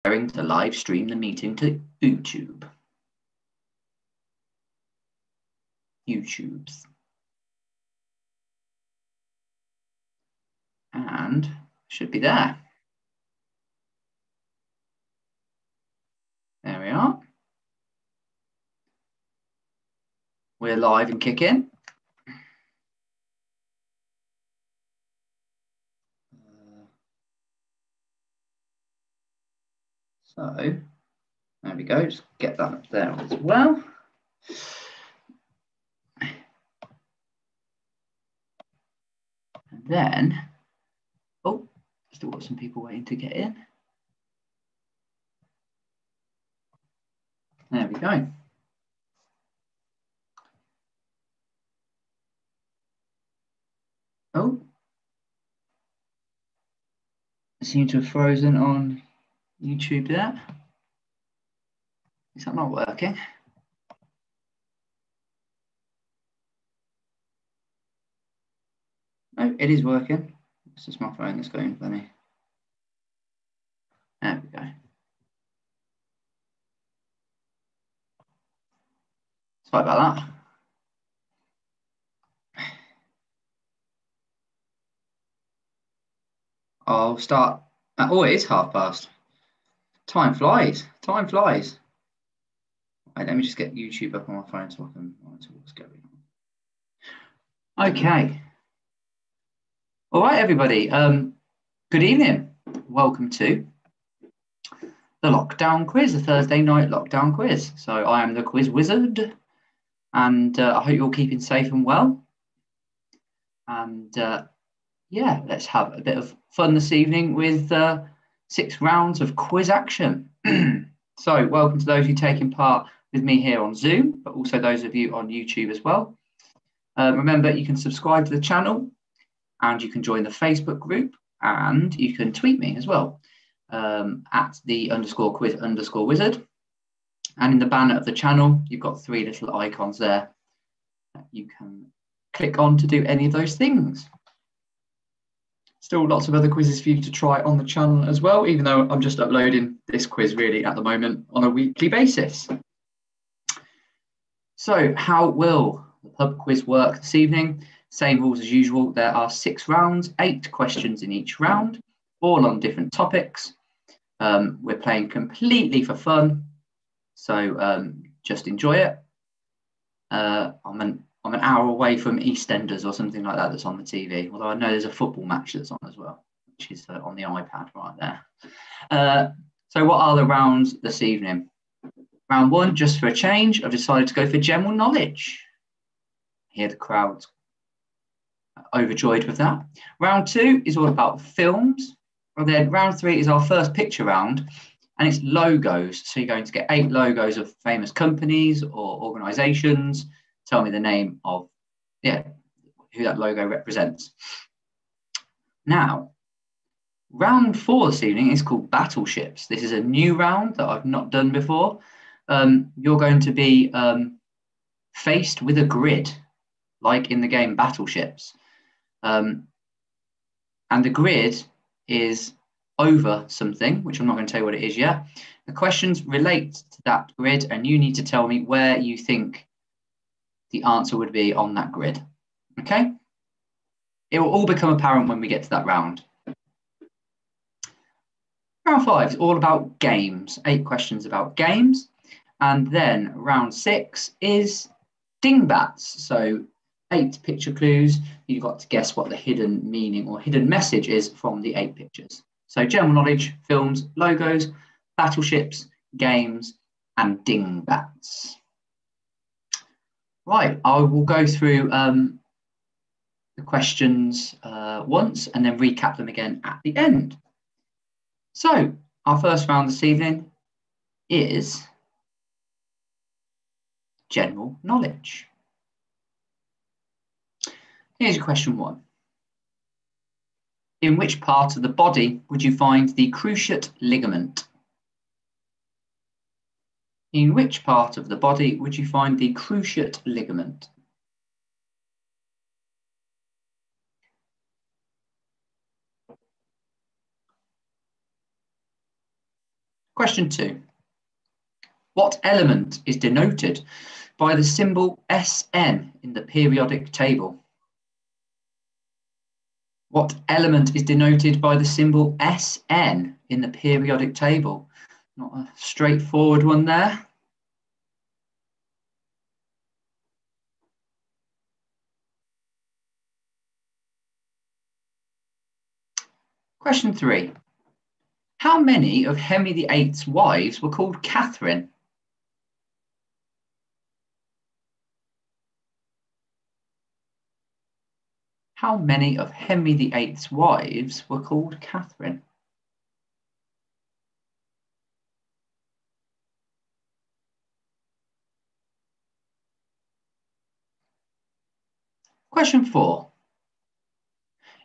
preparing to live stream the meeting to YouTube. YouTubes. And should be there. There we are. We're live and kicking. So there we go. Just get that up there as well. And then, oh, still got some people waiting to get in. There we go. Oh, it seems to have frozen on YouTube there. Is that not working? No, it is working. It's just my phone that's going funny. There we go. Sorry about that. I'll start. Oh, it is past. Time flies. Time flies. Right, let me just get YouTube up on my phone so I can monitor what's going on. Okay. All right, everybody. Good evening. Welcome to the lockdown quiz, the Thursday night lockdown quiz. So I am the quiz wizard, and I hope you're all keeping safe and well. And yeah, let's have a bit of fun this evening with 6 rounds of quiz action. So welcome to those who are taking part with me here on Zoom, but also those of you on YouTube as well. Remember, you can subscribe to the channel and you can join the Facebook group and you can tweet me as well at the _quiz_wizard. And in the banner of the channel, you've got 3 little icons there that you can click on to do any of those things. Still lots of other quizzes for you to try on the channel as well, even though I'm just uploading this quiz really at the moment on a weekly basis. So how will the pub quiz work this evening? Same rules as usual. There are 6 rounds, 8 questions in each round, all on different topics. We're playing completely for fun, so just enjoy it. I'm an hour away from EastEnders or something like that that's on the TV, although I know there's a football match that's on as well, which is on the iPad right there. So what are the rounds this evening? Round 1, just for a change, I've decided to go for general knowledge. Hear the crowds overjoyed with that. Round 2 is all about films. And then round 3 is our first picture round, and it's logos. So you're going to get 8 logos of famous companies or organizations. Tell me the name of, who that logo represents. Now, round 4 this evening is called Battleships. This is a new round that I've not done before. You're going to be faced with a grid, like in the game Battleships. And the grid is over something, which I'm not going to tell you what it is yet. The questions relate to that grid, and you need to tell me where you think the answer would be on that grid. Okay? It will all become apparent when we get to that round. Round 5 is all about games. 8 questions about games. And then round 6 is dingbats. So 8 picture clues. You've got to guess what the hidden meaning or hidden message is from the 8 pictures. So general knowledge, films, logos, battleships, games, and dingbats. Right, I will go through the questions once and then recap them again at the end. So our first round this evening is general knowledge. Here's your question 1. In which part of the body would you find the cruciate ligament? In which part of the body would you find the cruciate ligament? Question 2. What element is denoted by the symbol Sn in the periodic table? What element is denoted by the symbol Sn in the periodic table? Not a straightforward one there. Question 3. How many of Henry VIII's wives were called Catherine? How many of Henry VIII's wives were called Catherine? Question 4.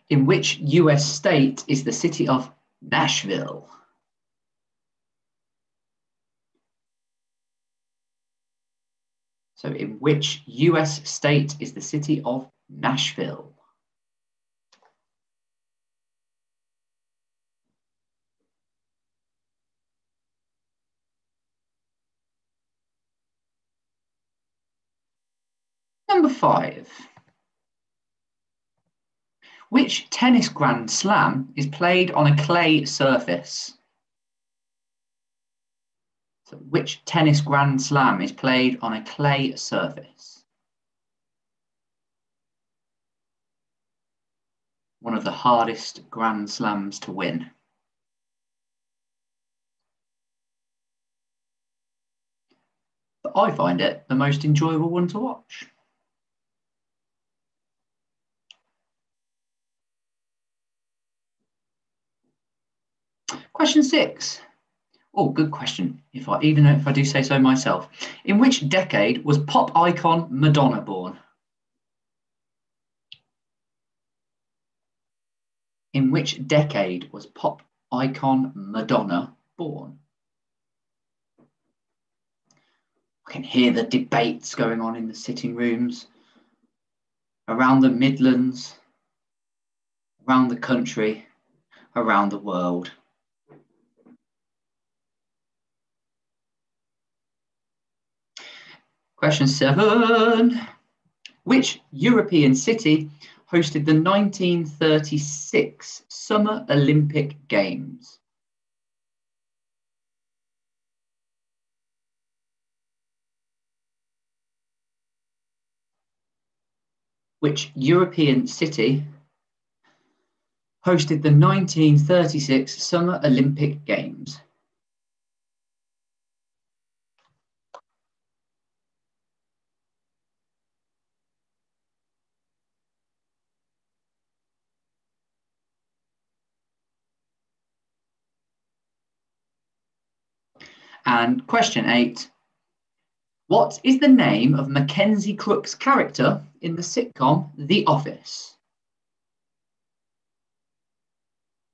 In which US state is the city of Nashville? So in which US state is the city of Nashville? Number 5. Which tennis Grand Slam is played on a clay surface? So which tennis Grand Slam is played on a clay surface? One of the hardest Grand Slams to win. But I find it the most enjoyable one to watch. Question 6. Oh, good question, even if I do say so myself. In which decade was pop icon Madonna born? In which decade was pop icon Madonna born? I can hear the debates going on in the sitting rooms, around the Midlands, around the country, around the world. Question 7. Which European city hosted the 1936 Summer Olympic Games? Which European city hosted the 1936 Summer Olympic Games? And question 8. What is the name of Mackenzie Crook's character in the sitcom The Office?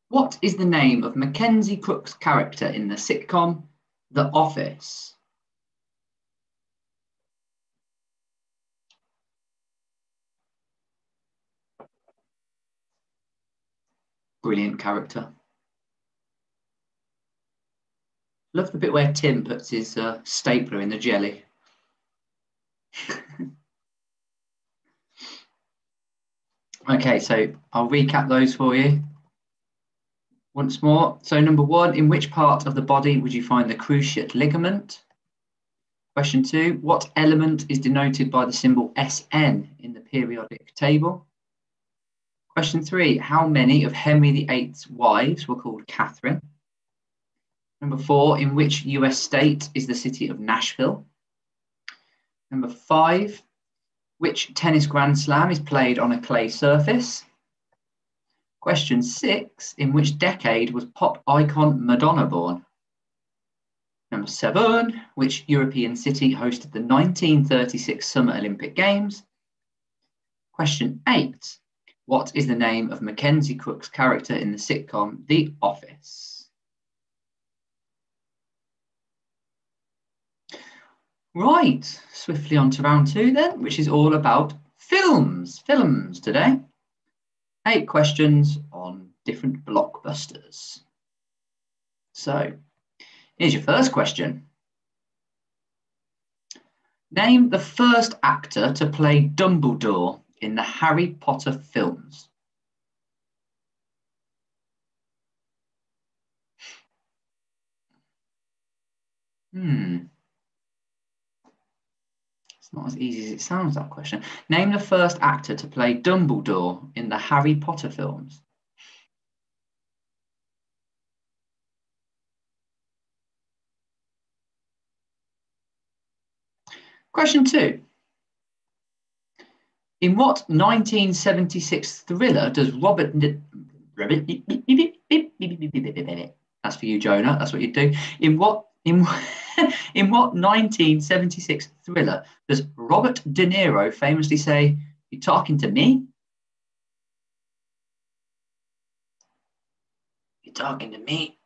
What is the name of Mackenzie Crook's character in the sitcom The Office? Brilliant character. Love the bit where Tim puts his stapler in the jelly. Okay, so I'll recap those for you once more. So number 1, in which part of the body would you find the cruciate ligament? Question 2, what element is denoted by the symbol Sn in the periodic table? Question 3, how many of Henry VIII's wives were called Catherine? Number 4, in which US state is the city of Nashville? Number 5, which tennis Grand Slam is played on a clay surface? Question 6, in which decade was pop icon Madonna born? Number 7, which European city hosted the 1936 Summer Olympic Games? Question 8, what is the name of Mackenzie Crook's character in the sitcom The Office? Right, swiftly on to round 2 then, which is all about films today. 8 questions on different blockbusters. So, Here's your first question. Name the first actor to play Dumbledore in the Harry Potter films. It's not as easy as it sounds, that question. Name the first actor to play Dumbledore in the Harry Potter films. Question 2. In what 1976 thriller does Robert... That's for you, Jonah. That's what you do. In what 1976 thriller does Robert De Niro famously say, "You talking to me? You talking to me?"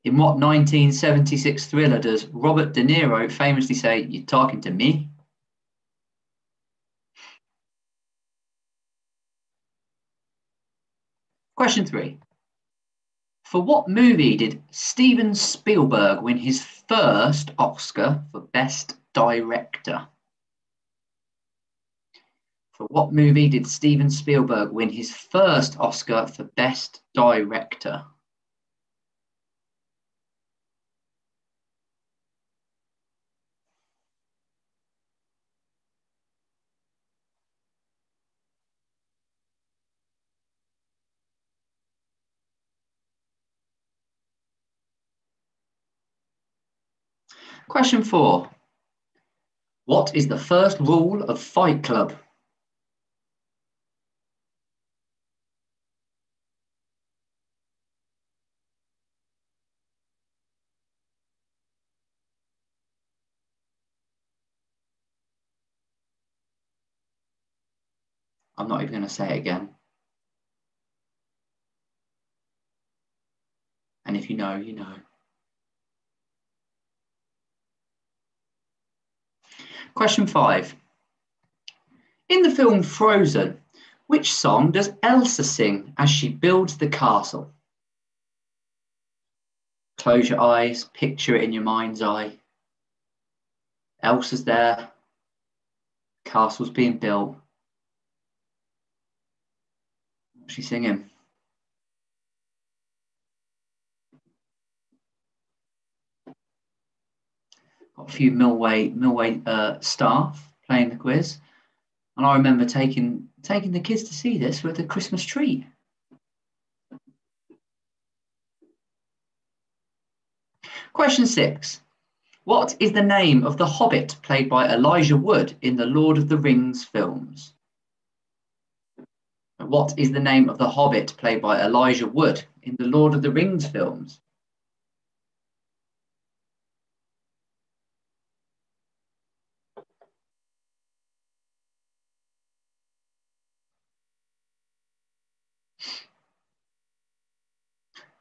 In what 1976 thriller does Robert De Niro famously say, "You talking to me?" Question 3. For what movie did Steven Spielberg win his first Oscar for Best Director? For what movie did Steven Spielberg win his first Oscar for Best Director? Question 4. What is the first rule of Fight Club? I'm not even going to say it again. And if you know, you know. Question 5. In the film Frozen, which song does Elsa sing as she builds the castle? Close your eyes, picture it in your mind's eye. Elsa's there, the castle's being built. What's she singing? Got a few Millway staff playing the quiz. And I remember taking the kids to see this with a Christmas treat. Question 6. What is the name of the Hobbit played by Elijah Wood in the Lord of the Rings films? What is the name of the Hobbit played by Elijah Wood in the Lord of the Rings films?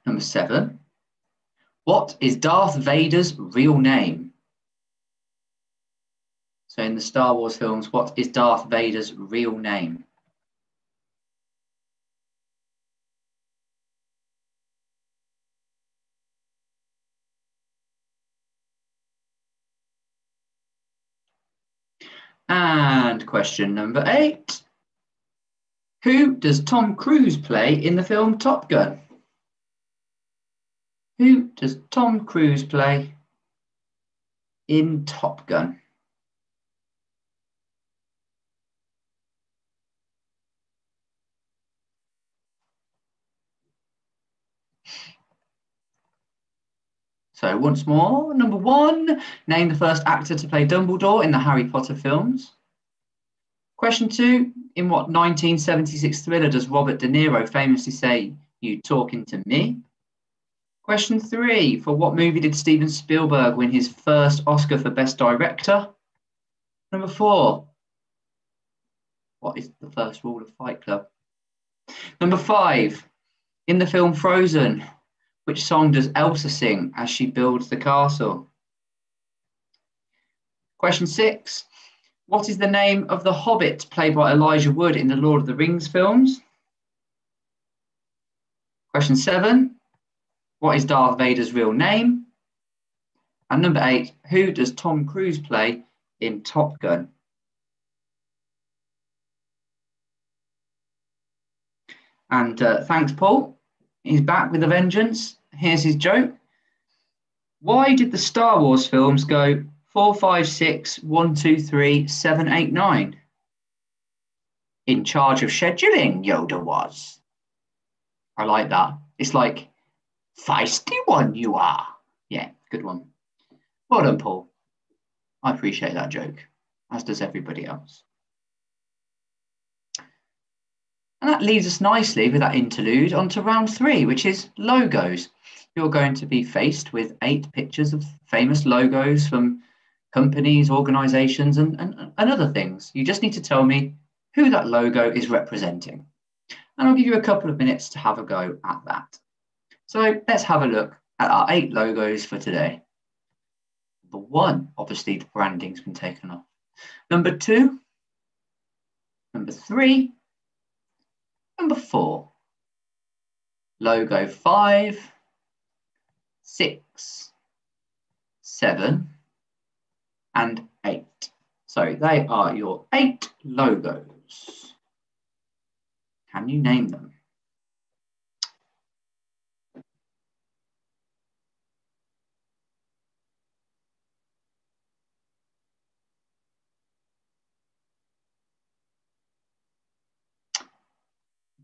Number 7. What is Darth Vader's real name? So in the Star Wars films, what is Darth Vader's real name? And question number 8. Who does Tom Cruise play in the film Top Gun? Who does Tom Cruise play in Top Gun? So once more, number 1, name the first actor to play Dumbledore in the Harry Potter films. Question 2, in what 1976 thriller does Robert De Niro famously say, "You talking to me?" Question 3, for what movie did Steven Spielberg win his first Oscar for Best Director? Number 4, what is the first rule of Fight Club? Number 5, in the film Frozen, which song does Elsa sing as she builds the castle? Question 6, what is the name of the Hobbit played by Elijah Wood in the Lord of the Rings films? Question 7, What is Darth Vader's real name? And number 8, who does Tom Cruise play in Top Gun? And thanks, Paul. He's back with a vengeance. Here's his joke. Why did the Star Wars films go 4, 5, 6, 1, 2, 3, 7, 8, 9? In charge of scheduling, Yoda was. I like that. It's like, feisty one you are. Yeah, good one. Well done, Paul. I appreciate that joke, as does everybody else. And that leads us nicely with that interlude onto round 3, which is logos. You're going to be faced with 8 pictures of famous logos from companies, organizations, and other things. You just need to tell me who that logo is representing. And I'll give you a couple of minutes to have a go at that. So let's have a look at our 8 logos for today. Number 1, obviously the branding's been taken off. Number 2, number 3, number 4, logo 5, 6, 7, and 8. So they are your 8 logos. Can you name them?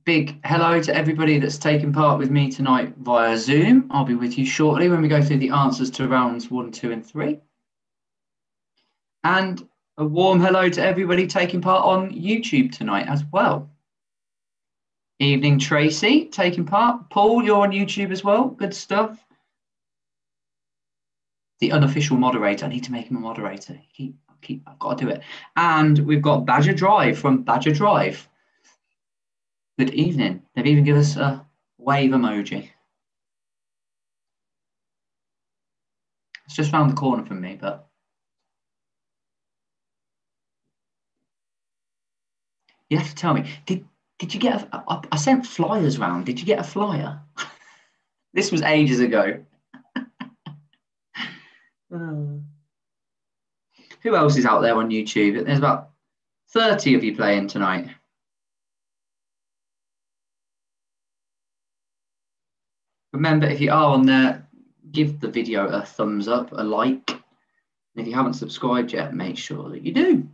Big hello to everybody that's taken part with me tonight via Zoom. I'll be with you shortly when we go through the answers to rounds 1, 2, and 3. And a warm hello to everybody taking part on YouTube tonight as well. Evening, Tracy, taking part. Paul, you're on YouTube as well. Good stuff. The unofficial moderator. I need to make him a moderator. I've got to do it. And we've got Badger Drive from Badger Drive. Good evening. They've even given us a wave emoji. It's just round the corner from me, but you have to tell me. Did you get I sent flyers round. Did you get a flyer? This was ages ago. Who else is out there on YouTube? There's about 30 of you playing tonight. Remember, if you are on there, give the video a thumbs up, a like. And if you haven't subscribed yet, make sure that you do.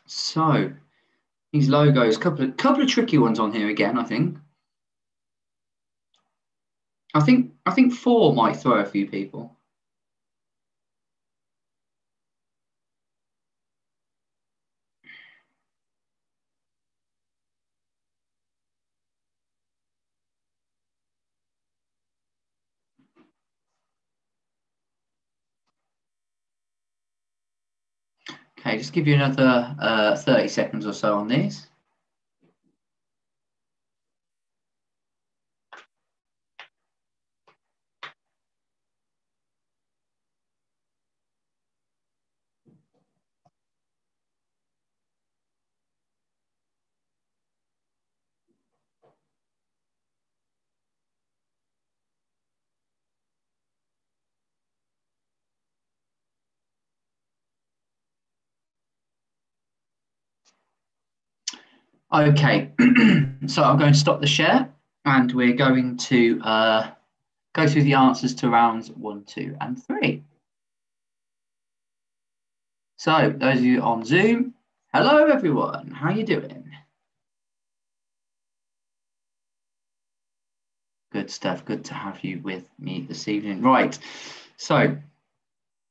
So these logos, couple of tricky ones on here again, I think. I think 4 might throw a few people. Okay, just give you another 30 seconds or so on these. Okay, so I'm going to stop the share and we're going to go through the answers to rounds 1, 2, and 3. So those of you on Zoom, hello everyone, how are you doing? Good stuff, good to have you with me this evening. Right, so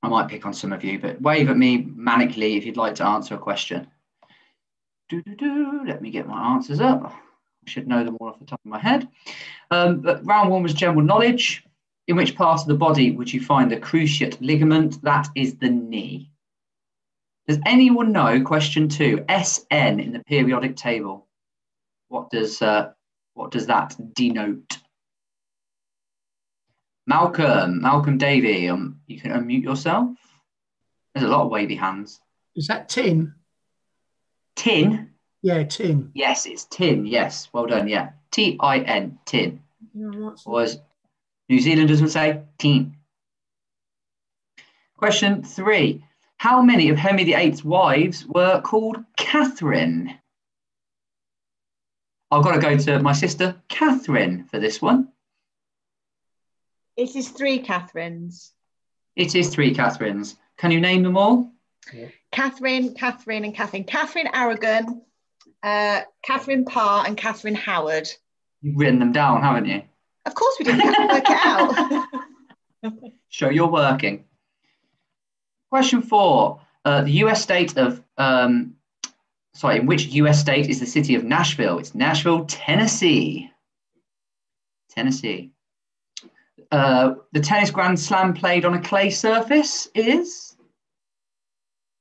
I might pick on some of you, but wave at me manically if you'd like to answer a question. Let me get my answers up. I should know them all off the top of my head. But round 1 was general knowledge. In which part of the body would you find the cruciate ligament? That is the knee. Does anyone know question 2, SN in the periodic table? What does that denote? Malcolm Davey. You can unmute yourself. There's a lot of wavy hands. Is that tin? Tin? Yeah, tin. Yes, it's tin. Yes, well done. Yeah, Tin. Tin. Or as New Zealanders would say, tin. Question 3. How many of Henry VIII's wives were called Catherine? I've got to go to my sister Catherine for this one. It is 3 Catherines. It is 3 Catherines. Can you name them all? Yeah. Catherine, and Catherine. Catherine Aragon, Catherine Parr, and Catherine Howard. You've written them down, haven't you? Of course we did. We have to work it out. Show you're working. Question 4. The US state of, in which US state is the city of Nashville? It's Nashville, Tennessee. Tennessee. The tennis Grand Slam played on a clay surface is?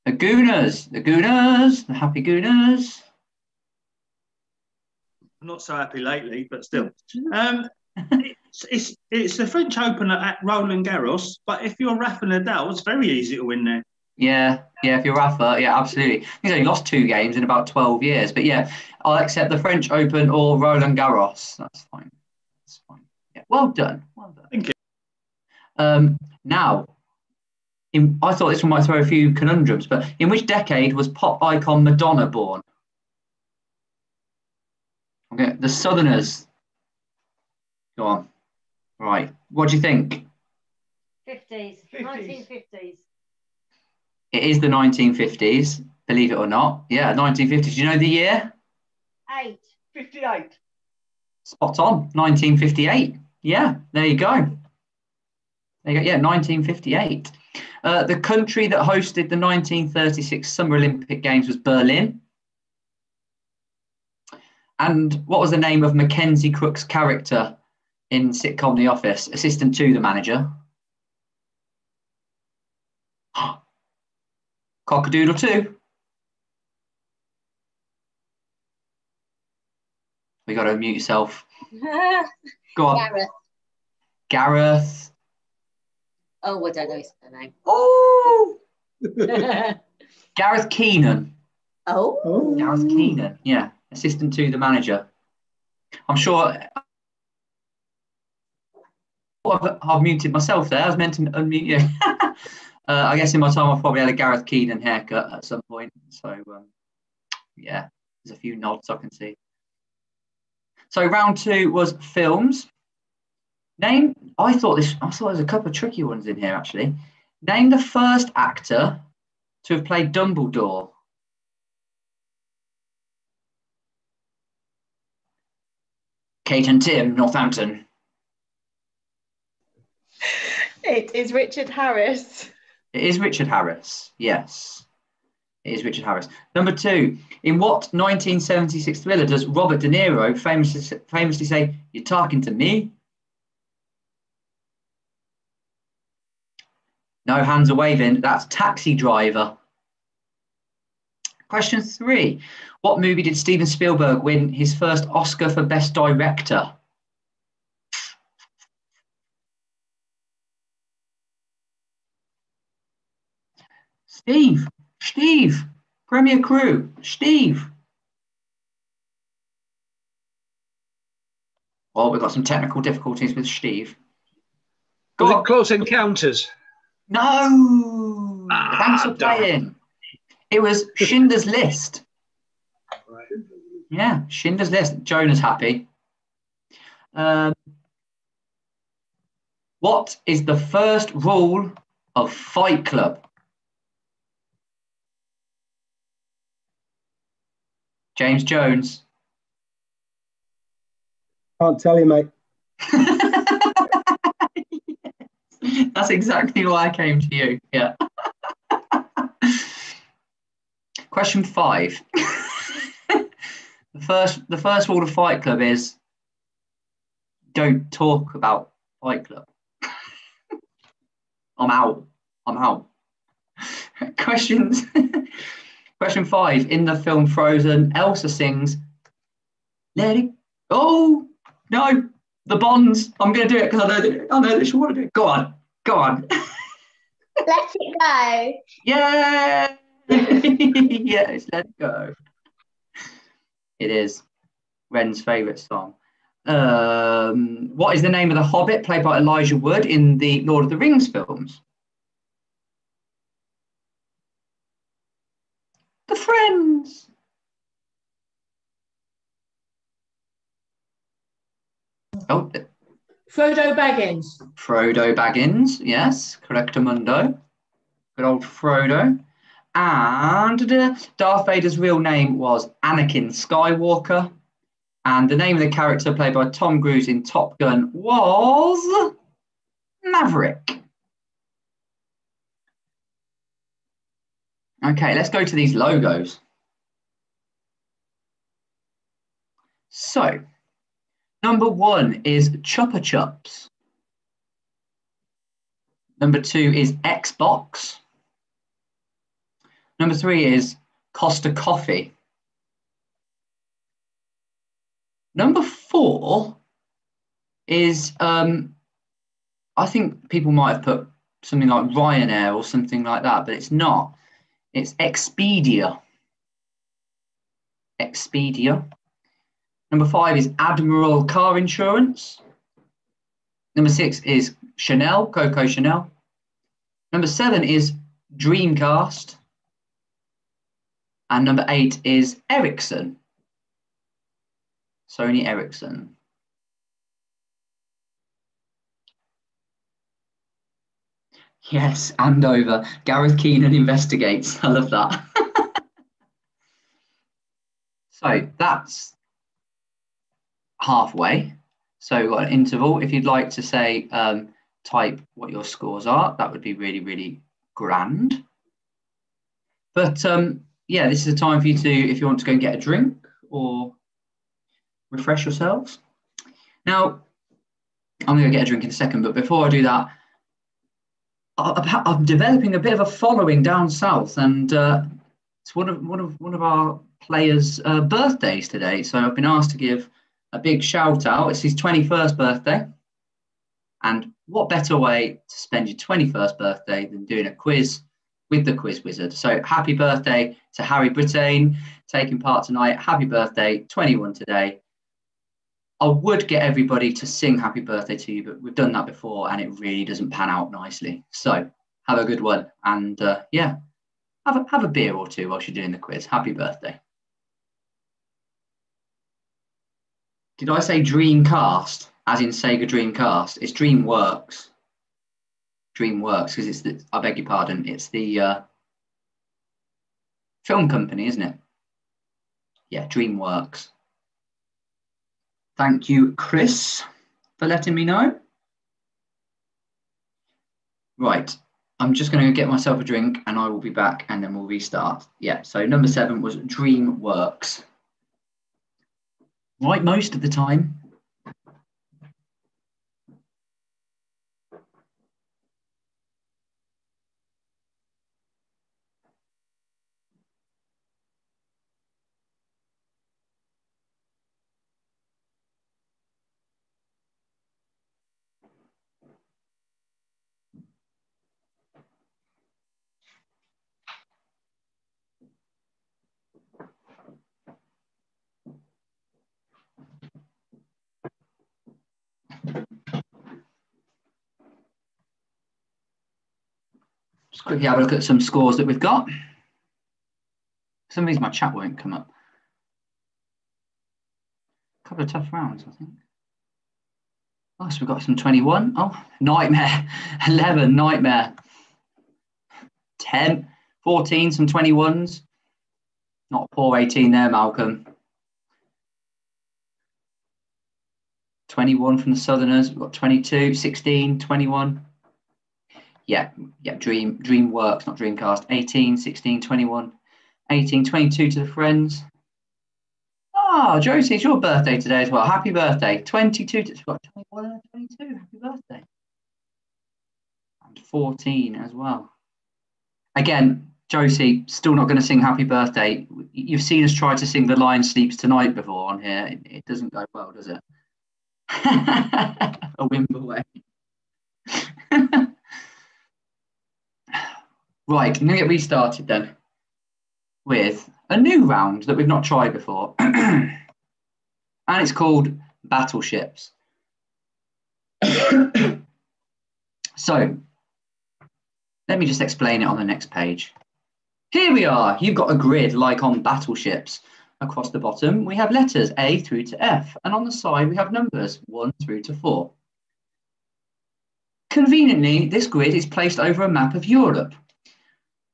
The Gooners, the happy Gooners. I'm not so happy lately, but still. It's the French Open at Roland Garros, but if you're Rafa Nadal, it's very easy to win there. Yeah, if you're Rafa, yeah, absolutely. He's only lost 2 games in about 12 years, but yeah, I'll accept the French Open or Roland Garros. That's fine. Yeah, well done. Thank you. Now, I thought this one might throw a few conundrums, but in which decade was pop icon Madonna born? Okay, the Southerners. Go on. Right. What do you think? 50s. 1950s. It is the 1950s, believe it or not. Yeah, 1950s. Do you know the year? 58. Spot on. 1958. Yeah, there you go. Yeah, 1958. The country that hosted the 1936 Summer Olympic Games was Berlin. And what was the name of Mackenzie Crook's character in sitcom The Office, assistant to the manager? Cockadoodle 2. We got to unmute yourself. Go on. Gareth. Oh, I don't know his name. Oh! Gareth Keenan. Oh. Gareth Keenan, yeah. Assistant to the manager. I'm sure I've muted myself there. I was meant to unmute you. I guess in my time I've probably had a Gareth Keenan haircut at some point. So, yeah, there's a few nods I can see. So round 2 was films. I thought there's a couple of tricky ones in here, actually. Name the first actor to have played Dumbledore. Kate and Tim, Northampton. It is Richard Harris. It is Richard Harris, yes. It is Richard Harris. Number 2, in what 1976 thriller does Robert De Niro famously say, "You're talking to me"? No hands are waving. That's Taxi Driver. Question 3. What movie did Steven Spielberg win his first Oscar for Best Director? Steve, Premier Crew, Steve. Oh, we've got some technical difficulties with Steve. Was it Close Encounters? No. Thanks for playing. It was Schindler's List. Right. Yeah, Schindler's List. Jonah's happy. What is the first rule of Fight Club? James Jones. Can't tell you, mate. That's exactly why I came to you. Yeah. Question 5. The first rule of Fight Club is don't talk about Fight Club. I'm out. Question 5. In the film Frozen, Elsa sings "Let It." Oh no! The bonds. I'm going to do it because I know that you want to do it. Go on. Go on. Let it go. Yeah. Yes, let it go. It is Ren's favourite song. What is the name of the Hobbit played by Elijah Wood in the Lord of the Rings films? The Friends. Oh, Frodo Baggins. Frodo Baggins. Yes, correctamundo. Good old Frodo. And Darth Vader's real name was Anakin Skywalker. And the name of the character played by Tom Cruise in Top Gun was Maverick. Okay, let's go to these logos. So, number 1 is Chupa Chups. Number 2 is Xbox. Number 3 is Costa Coffee. Number 4 is, I think people might have put something like Ryanair or something like that, but it's not. It's Expedia. Expedia. Number 5 is Admiral Car Insurance. Number 6 is Chanel, Coco Chanel. Number 7 is Dreamcast. And number 8 is Ericsson. Sony Ericsson. Yes, Andover. Gareth Keenan investigates. I love that. So that's halfway. So we've got an interval. If you'd like to say, type what your scores are, that would be really, really grand. But yeah, this is a time for you to, if you want to go and get a drink or refresh yourselves. Now, I'm going to get a drink in a second, but before I do that, I'm developing a bit of a following down south, and it's one of our players' birthdays today. So I've been asked to give a big shout out. It's his 21st birthday, and what better way to spend your 21st birthday than doing a quiz with the Quiz Wizard? So happy birthday to Harry Brittain, taking part tonight. Happy birthday, 21 today. I would get everybody to sing happy birthday to you, but we've done that before and it really doesn't pan out nicely. So have a good one, and yeah, have a beer or two whilst you're doing the quiz. Happy birthday. Did I say Dreamcast, as in Sega Dreamcast? It's DreamWorks. DreamWorks, because it's the, I beg your pardon, it's the film company, isn't it? Yeah, DreamWorks. Thank you, Chris, for letting me know. Right, I'm just going to get myself a drink and I will be back and then we'll restart. Yeah, so number 7 was DreamWorks. Right, most of the time. Just quickly have a look at some scores that we've got. For some reason my chat won't come up. A couple of tough rounds, I think. Oh, so we've got some 21. Oh, nightmare. 11, nightmare. 10, 14, some 21s. Not a poor 18 there, Malcolm. 21 from the Southerners. We've got 22, 16, 21. Yeah, DreamWorks, not Dreamcast. 18, 16, 21, 18, 22 to the Friends. Ah, Josie, it's your birthday today as well. Happy birthday. 22 to 21 and 22. Happy birthday. And 14 as well. Again, Josie, still not going to sing happy birthday. You've seen us try to sing The Lion Sleeps Tonight before on here. It doesn't go well, does it? A wimble away. Right, I'm going to get restarted then with a new round that we've not tried before. And it's called Battleships. So, let me just explain it on the next page. Here we are. You've got a grid like on Battleships. Across the bottom, we have letters A through to F, and on the side, we have numbers 1 through to 4. Conveniently, this grid is placed over a map of Europe.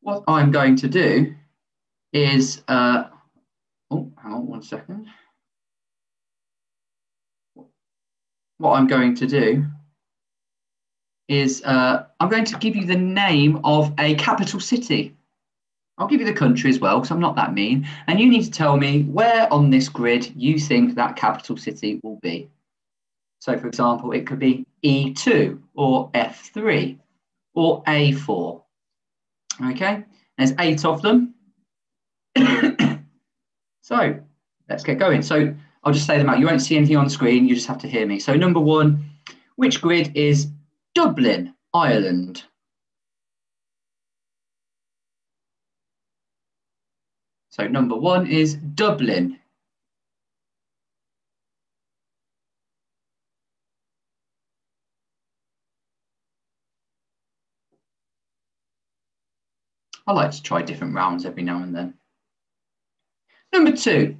What I'm going to do is, oh, hang on 1 second. What I'm going to do is I'm going to give you the name of a capital city. I'll give you the country as well, because I'm not that mean. And you need to tell me where on this grid you think that capital city will be. So, for example, it could be E2 or F3 or A4. Okay, there's 8 of them. So, let's get going. So, I'll just say them out. You won't see anything on the screen. You just have to hear me. So, number 1, which grid is Dublin, Ireland? So number 1 is Dublin. I like to try different rounds every now and then. Number 2,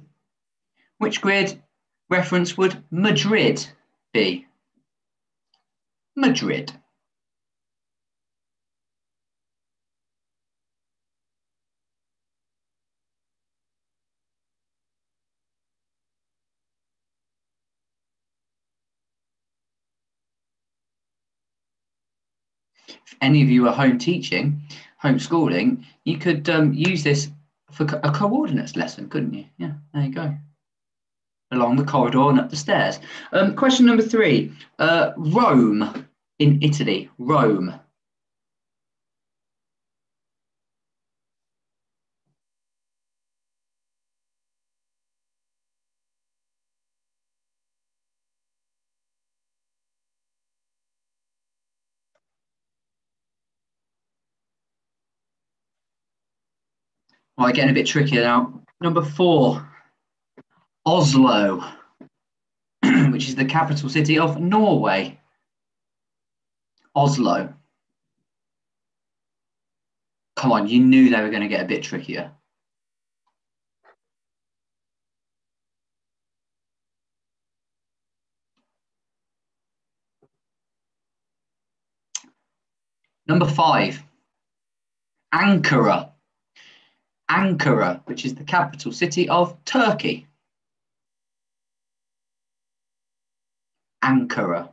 which grid reference would Madrid be? Madrid. If any of you are home teaching, homeschooling, you could use this for a coordinates lesson, couldn't you? Yeah, there you go. Along the corridor and up the stairs. Question number 3, Rome in Italy, Rome. Right, getting a bit trickier now. Number 4, Oslo, which is the capital city of Norway. Oslo. Come on, you knew they were going to get a bit trickier. Number 5, Ankara. Ankara, which is the capital city of Turkey. Ankara.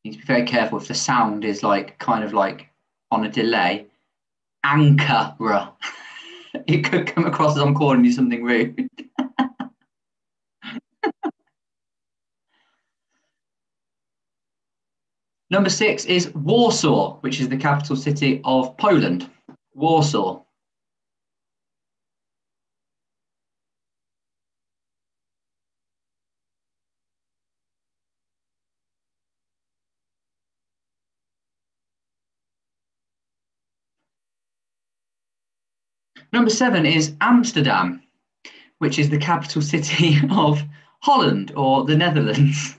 You need to be very careful if the sound is like kind of like on a delay. Ankara. It could come across as I'm calling you something rude. Number 6 is Warsaw, which is the capital city of Poland. Warsaw. Number 7 is Amsterdam, which is the capital city of Holland or the Netherlands.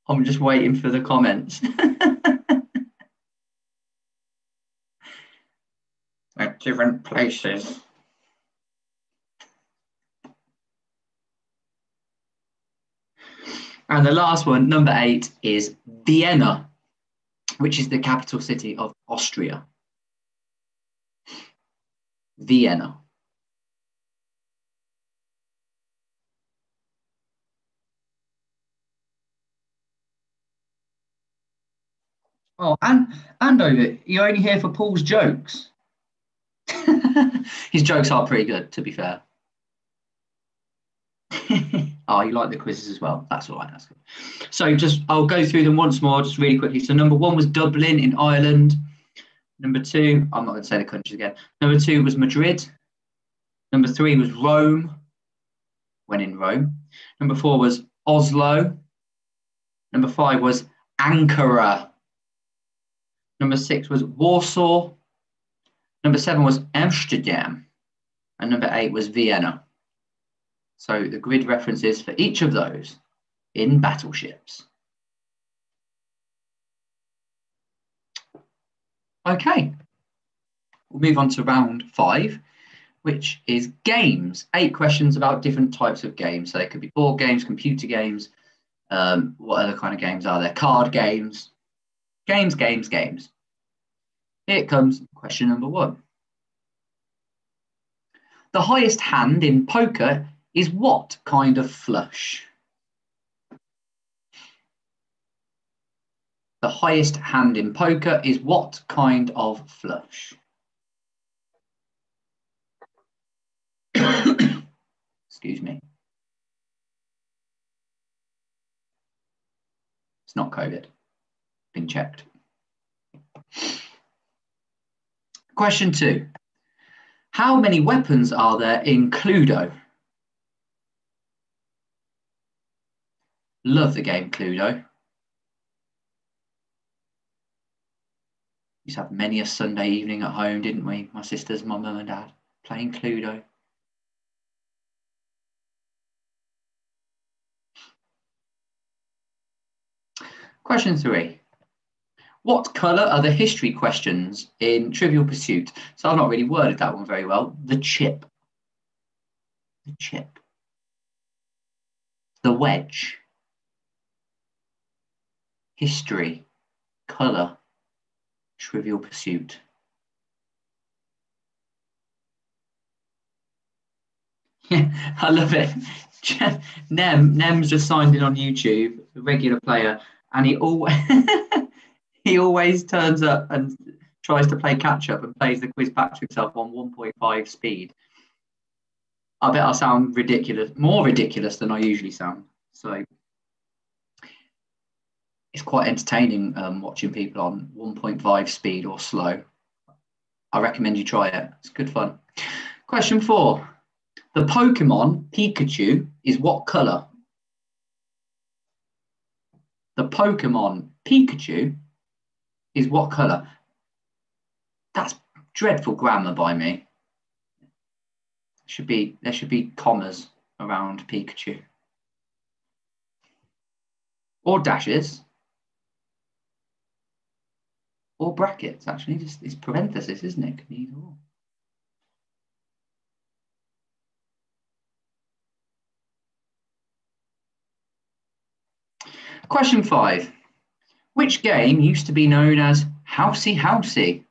I'm just waiting for the comments. At different places. And the last one, number 8, is Vienna, which is the capital city of Austria. Vienna. Oh, and Andover, you're only here for Paul's jokes. His jokes are pretty good, to be fair. Oh, you like the quizzes as well. That's all right. That's good. So I'll go through them once more, just really quickly. So number 1 was Dublin in Ireland. Number 2, I'm not going to say the countries again. Number 2 was Madrid. Number 3 was Rome, when in Rome. Number 4 was Oslo. Number 5 was Ankara. Number 6 was Warsaw. Number 7 was Amsterdam. And number 8 was Vienna. So the grid references for each of those in battleships. Okay, we'll move on to round 5, which is games. 8 questions about different types of games. So they could be board games, computer games. What other kind of games are there? Card games. Games. Here comes question number 1. The highest hand in poker is what kind of flush? The highest hand in poker is what kind of flush? Excuse me. It's not COVID. Been checked. Question 2. How many weapons are there in Cluedo? Love the game Cluedo. Used to have many a Sunday evening at home, didn't we? My sisters, my mum and dad, playing Cluedo. Question 3. What colour are the history questions in Trivial Pursuit? So I've not really worded that one very well. The chip. The chip. The wedge. History. Colour. Trivial Pursuit. Yeah, I love it. Nem's just signed in on YouTube, a regular player, and he always turns up and tries to play catch up and plays the quiz back to himself on 1.5 speed. I bet I sound ridiculous, more ridiculous than I usually sound. So it's quite entertaining watching people on 1.5 speed or slow. I recommend you try it. It's good fun. Question 4. The Pokemon Pikachu is what colour? The Pokemon Pikachu is what colour? That's dreadful grammar by me. There should be commas around Pikachu. Or dashes. Or brackets, actually. Just it's parenthesis, isn't it? Either or. Question 5. Which game used to be known as Housey Housey?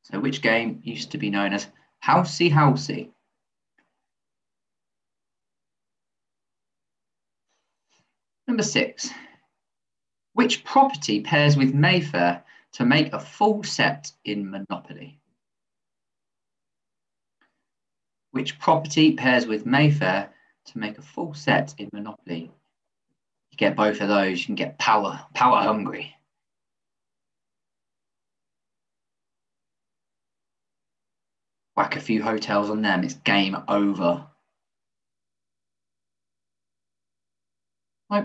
So which game used to be known as Housey Housey? Number 6. Which property pairs with Mayfair to make a full set in Monopoly? Which property pairs with Mayfair to make a full set in Monopoly? You get both of those, you can get power hungry. Whack a few hotels on them, it's game over.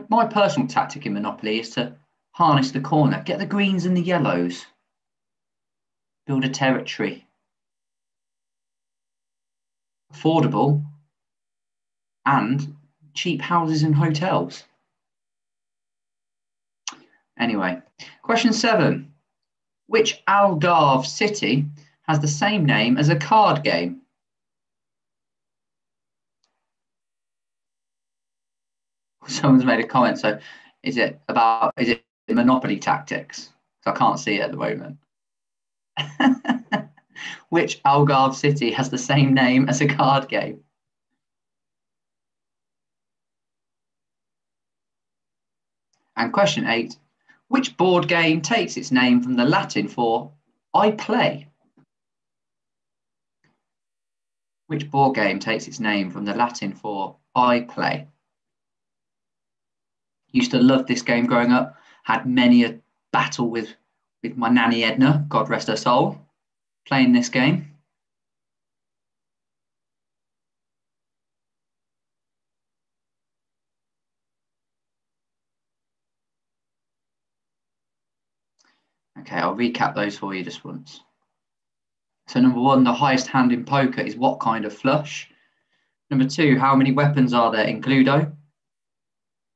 My personal tactic in Monopoly is to harness the corner, get the greens and the yellows, build a territory. Affordable and cheap houses and hotels. Anyway, question 7. Which Algarve city has the same name as a card game? Someone's made a comment. So is it Monopoly tactics? Because I can't see it at the moment. Which Algarve city has the same name as a card game? And question 8. Which board game takes its name from the Latin for I play? Which board game takes its name from the Latin for I play? Used to love this game growing up. Had many a battle with my nanny Edna, God rest her soul, playing this game. Okay, I'll recap those for you just once. So number 1, the highest hand in poker is what kind of flush? Number 2, how many weapons are there in Cluedo?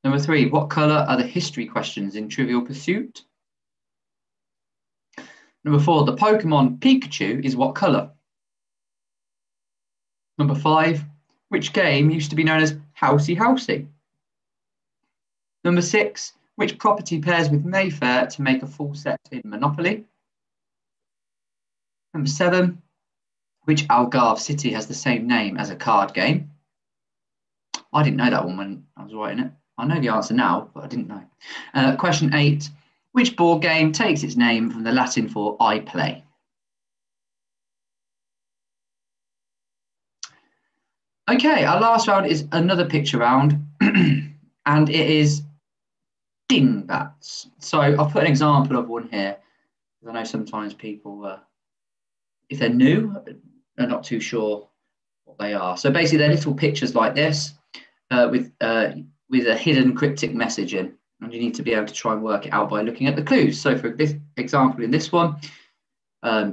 Number 3, what colour are the history questions in Trivial Pursuit? Number 4, the Pokemon Pikachu is what colour? Number 5, which game used to be known as Housey Housey? Number 6, which property pairs with Mayfair to make a full set in Monopoly? Number 7, which Algarve city has the same name as a card game? I didn't know that one when I was writing it. I know the answer now, but I didn't know. Question 8, which board game takes its name from the Latin for I play? Okay, our last round is another picture round, and it is dingbats. So I'll put an example of one here, because I know sometimes people, if they're new, are not too sure what they are. So basically, they're little pictures like this with a hidden cryptic message in, and you need to be able to try and work it out by looking at the clues. So for this example, in this one,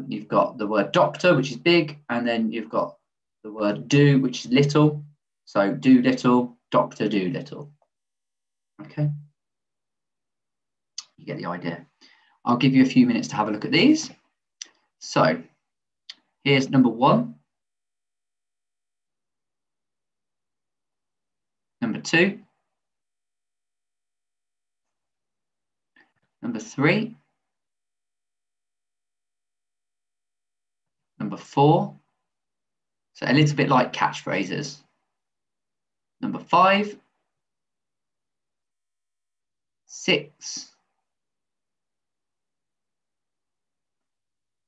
you've got the word doctor, which is big, and then you've got the word do, which is little. So do little, doctor do little. Okay. You get the idea. I'll give you a few minutes to have a look at these. So here's number 1. Number 2. Number 3. Number 4. So a little bit like catchphrases. Number 5. 6.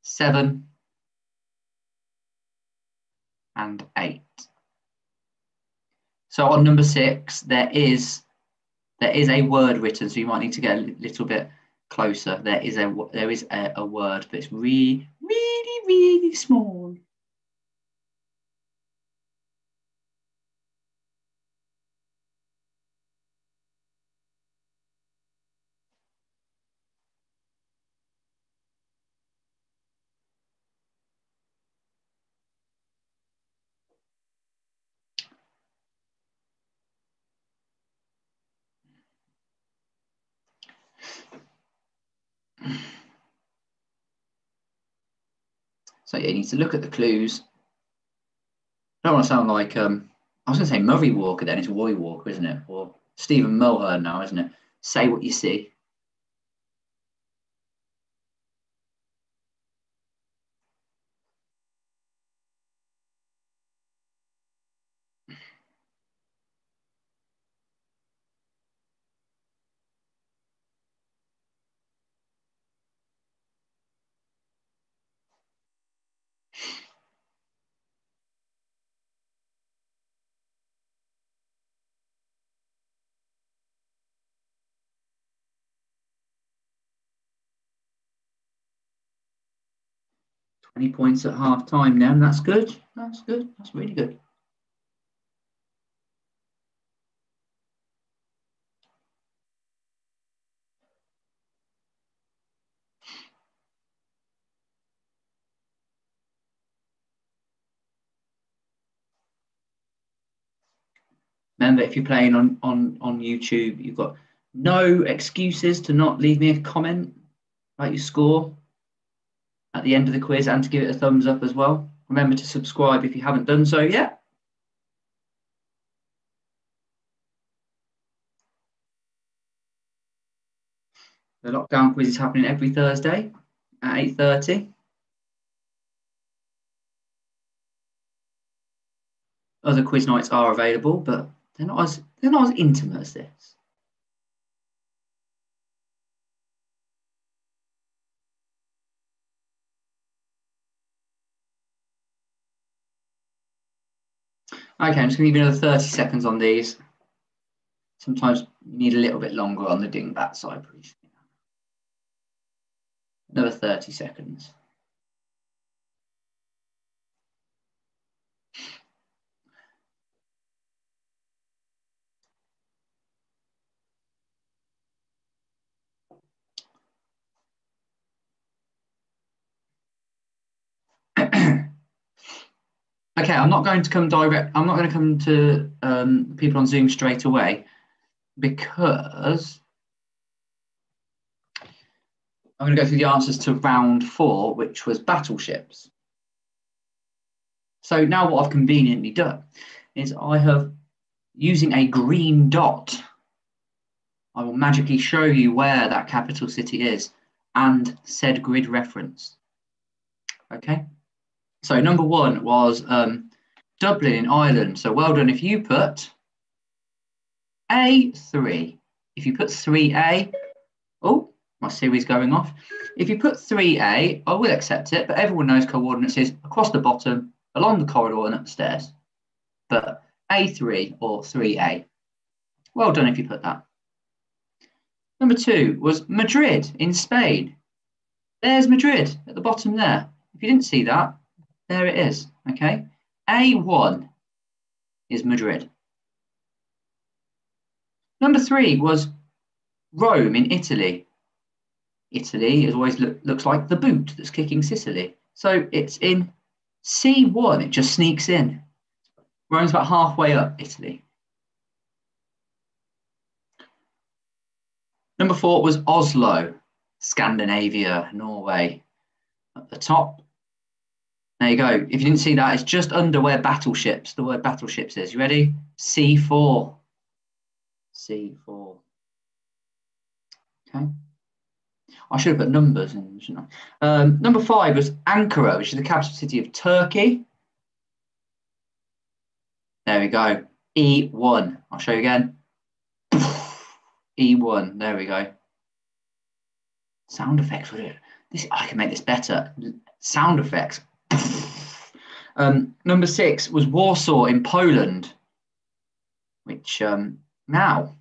7. And 8. So on number 6, there is a word written, so you might need to get a little bit closer. There is a word, but it's really, really, really small. So yeah, you need to look at the clues. I don't want to sound like, I was going to say Murray Walker then, it's Roy Walker, isn't it? Or Stephen Mulhern now, isn't it? Say what you see. Points at half time then. That's good. That's good. That's really good. Remember, if you're playing on YouTube, you've got no excuses to not leave me a comment about your score at the end of the quiz and to give it a thumbs up as well. Remember to subscribe if you haven't done so yet. The lockdown quiz is happening every Thursday at 8:30. Other quiz nights are available, but they're not as intimate as this. Okay, I'm just going to give you another 30 seconds on these. Sometimes you need a little bit longer on the dingbat side. Another 30 seconds. Okay, I'm not going to come to people on Zoom straight away because I'm going to go through the answers to round 4, which was battleships. So now what I've conveniently done is I have, using a green dot, I will magically show you where that capital city is and said grid reference. Okay. So number 1 was Dublin in Ireland. So well done if you put A3. If you put 3A, oh, my series going off. If you put 3A, I will accept it, but everyone knows coordinates is across the bottom, along the corridor and upstairs. But A3 or 3A. Well done if you put that. Number 2 was Madrid in Spain. There's Madrid at the bottom there. If you didn't see that, there it is, okay? A1 is Madrid. Number 3 was Rome in Italy. Italy is always looks like the boot that's kicking Sicily. So it's in C1, it just sneaks in. Rome's about halfway up Italy. Number 4 was Oslo, Scandinavia, Norway. At the top. There you go. If you didn't see that, it's just under where battleships, the word battleships is. You ready? C4. C4. Okay. I should have put numbers in, shouldn't I? Number 5 was Ankara, which is the capital city of Turkey. There we go. E1. I'll show you again. E1. There we go. Sound effects, would it? I can make this better. Sound effects. Number 6 was Warsaw in Poland, which now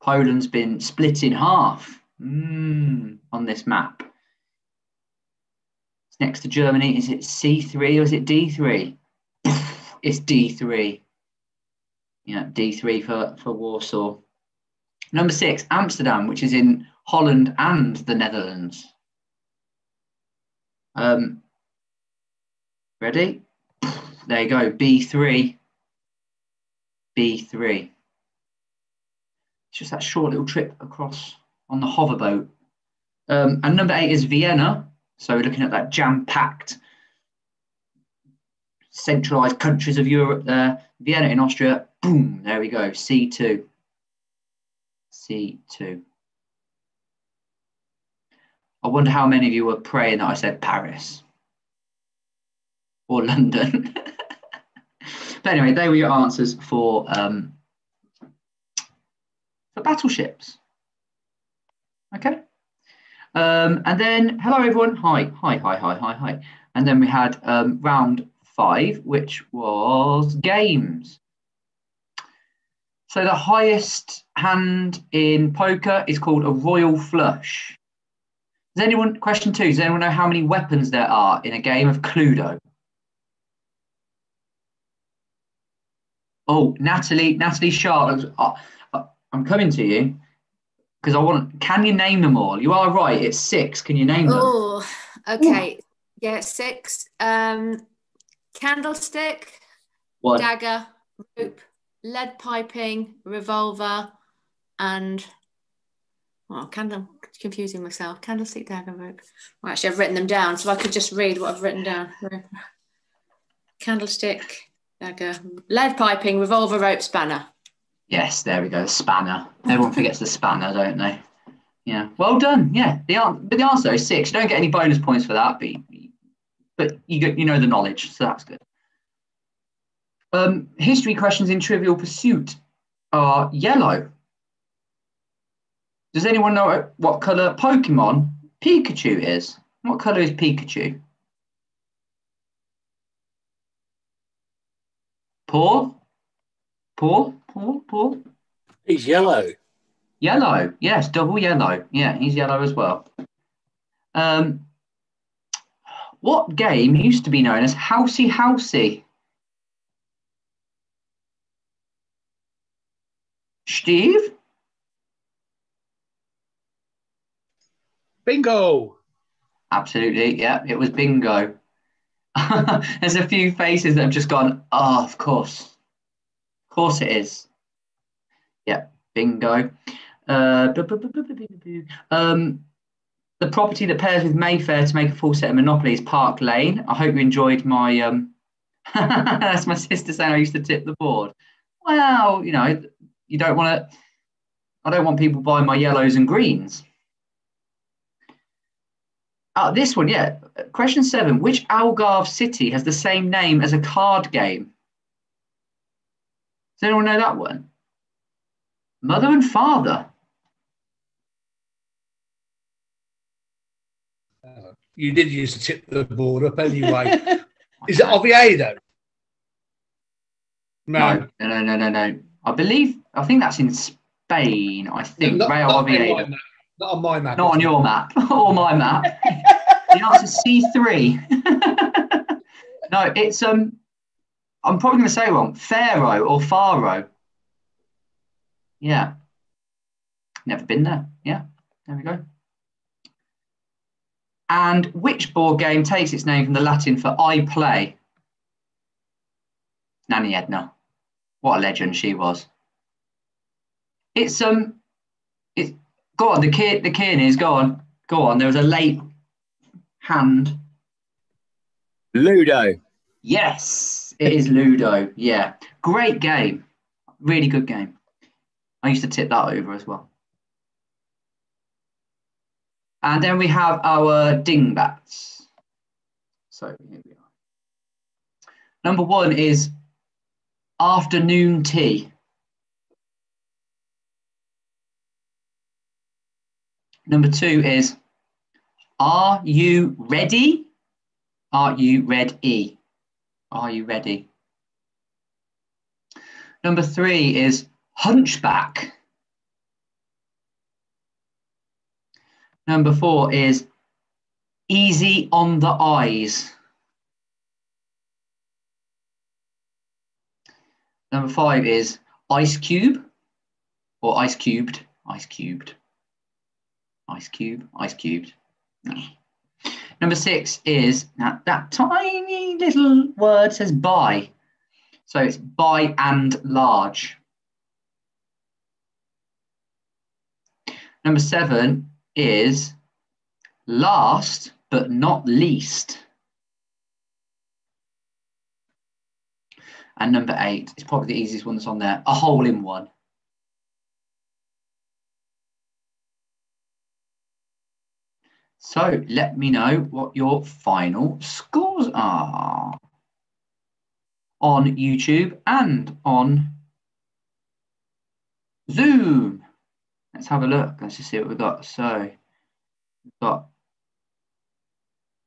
Poland's been split in half on this map. It's next to Germany. Is it C3 or is it D3? It's D3. Yeah, D3 for Warsaw. Number 6, Amsterdam, which is in Holland and the Netherlands. Ready? There you go, B3. B3. It's just that short little trip across on the hoverboat. And number 8 is Vienna. So we're looking at that jam-packed, centralised countries of Europe there. Vienna in Austria. Boom, there we go, C2. C2. I wonder how many of you were praying that I said Paris or London. But anyway, they were your answers for battleships. Okay. And then, hello everyone. Hi. And then we had round 5, which was games. So the highest hand in poker is called a royal flush. Does anyone, question 2, does anyone know how many weapons there are in a game of Cluedo? Oh, Natalie Sharp, I'm coming to you because can you name them all? You are right, it's 6. Can you name them? Oh, okay. Ooh. Yeah, 6. Candlestick, 1. Dagger, rope, lead piping, revolver, and confusing myself. Candlestick, dagger, rope. Well, actually, I've written them down, so I could just read what I've written down. Candlestick, dagger, lead piping, revolver, rope, spanner. Yes, there we go. Spanner. Everyone forgets the spanner, don't they? Yeah. Well done. Yeah. The answer is 6. You don't get any bonus points for that, but you know the knowledge, so that's good. History questions in Trivial Pursuit are yellow. Does anyone know what colour Pokemon Pikachu is? What colour is Pikachu? Paul? He's yellow. Yellow. Yes, double yellow. Yeah, he's yellow as well. What game used to be known as Housey Housey? Steve? Bingo. Absolutely, yeah, it was bingo. There's a few faces that have just gone, oh, of course. Of course it is. Yeah, bingo. The property that pairs with Mayfair to make a full set of Monopoly is Park Lane. I hope you enjoyed my... that's my sister saying I used to tip the board. Well, you know, you don't want to... I don't want people buying my yellows and greens. This one, yeah. Question 7. Which Algarve city has the same name as a card game? Does anyone know that one? Mother and Father. You did used to tip the board up anyway. Is it Oviedo? No. I think that's in Spain. I think Real Oviedo. Not on my map. Not on your map or my map. The answer's C3. No, it's I'm probably going to say wrong. Faro or Faro. Yeah. Never been there. Yeah. There we go. And which board game takes its name from the Latin for I play? Nanny Edna. What a legend she was. It's go on, the Kearneys, go on. There was a late hand. Ludo. Yes, it is Ludo. Yeah. Great game. Really good game. I used to tip that over as well. And then we have our dingbats. So here we are. Number 1 is afternoon tea. Number 2 is, are you ready? Are you ready? Are you ready? Number 3 is hunchback. Number 4 is easy on the eyes. Number 5 is ice cube or ice cubed. Ice cubed. Ice cube. Ice cubed. Number 6 is that tiny little word says by. So it's by and large. Number 7 is last but not least. And number 8 is probably the easiest one that's on there, a hole in one. So let me know what your final scores are on YouTube and on Zoom. Let's have a look. Let's just see what we've got. So we've got...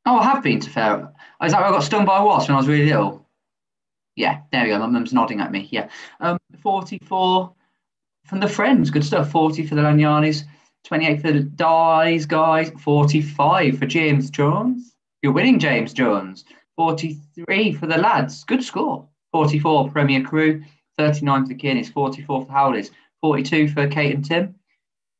Oh, I have been to fair. Oh, is that where I got stung by a wasp when I was really little? Yeah, there we go. My mum's nodding at me. Yeah. 44 from the Friends. Good stuff. 40 for the Lanyarnis. 28 for the Dies guys. 45 for James Jones. You're winning, James Jones. 43 for the lads. Good score. 44 Premier Crew. 39 for the Kearneys. 44 for the Howleys. 42 for Kate and Tim.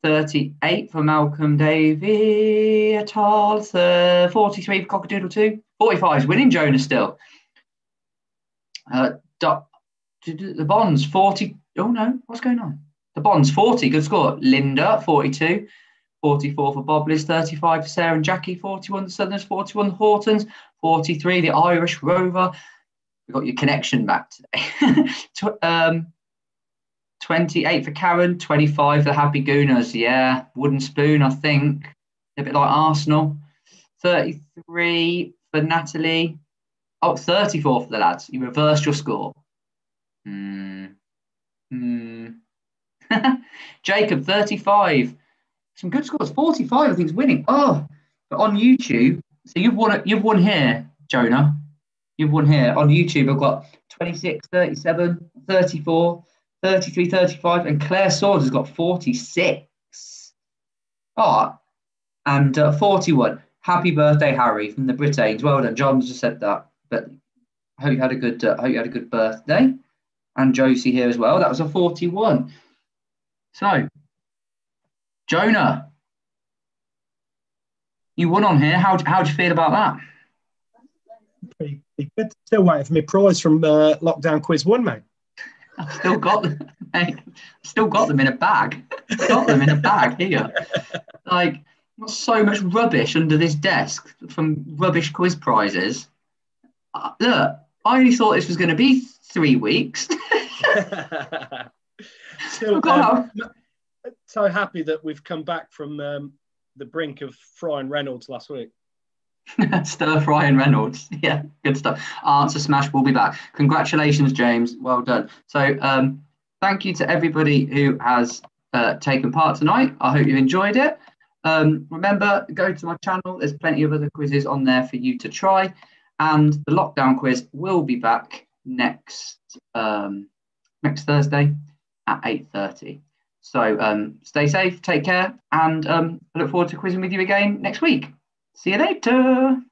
38 for Malcolm Davey et al. 43 for Cockadoodle 2. 45 is winning Jonah still. The Bonds 40. Oh no, what's going on? The Bonds 40. Good score. Linda 42. 44 for Bob Liz. 35 for Sarah and Jackie. 41 the Southerners. 41 the Hortons. 43 the Irish Rover. We've got your connection back today. 28 for Karen, 25 for the Happy Gooners. Yeah, Wooden Spoon, I think. A bit like Arsenal. 33 for Natalie. Oh, 34 for the lads. You reversed your score. Jacob, 35. Some good scores. 45, I think, is winning. Oh, but on YouTube. So you've won here, Jonah. You've won here. On YouTube, I've got 26, 37, 34, 33, 35, and Claire Swords has got 46. Oh, and 41. Happy birthday, Harry, from the Britains. Well done. John's just said that. But I hope you had a good birthday. And Josie here as well. That was a 41. So, Jonah, you won on here. How do you feel about that? Pretty good. Still waiting for my prize from Lockdown Quiz 1, mate. I've still got them, mate. Still got them in a bag. Got them in a bag here. Like, got so much rubbish under this desk from rubbish quiz prizes. Look, I only thought this was going to be 3 weeks. Still, so happy that we've come back from the brink of Fry and Reynolds last week. Stir Fry and Reynolds. Yeah, good stuff. Answer Smash will be back. Congratulations, James. Well done. So thank you to everybody who has taken part tonight. I hope you enjoyed it. Remember, go to my channel. There's plenty of other quizzes on there for you to try. And the lockdown quiz will be back next Thursday at 8:30. So stay safe, take care, and I look forward to quizzing with you again next week. See you later.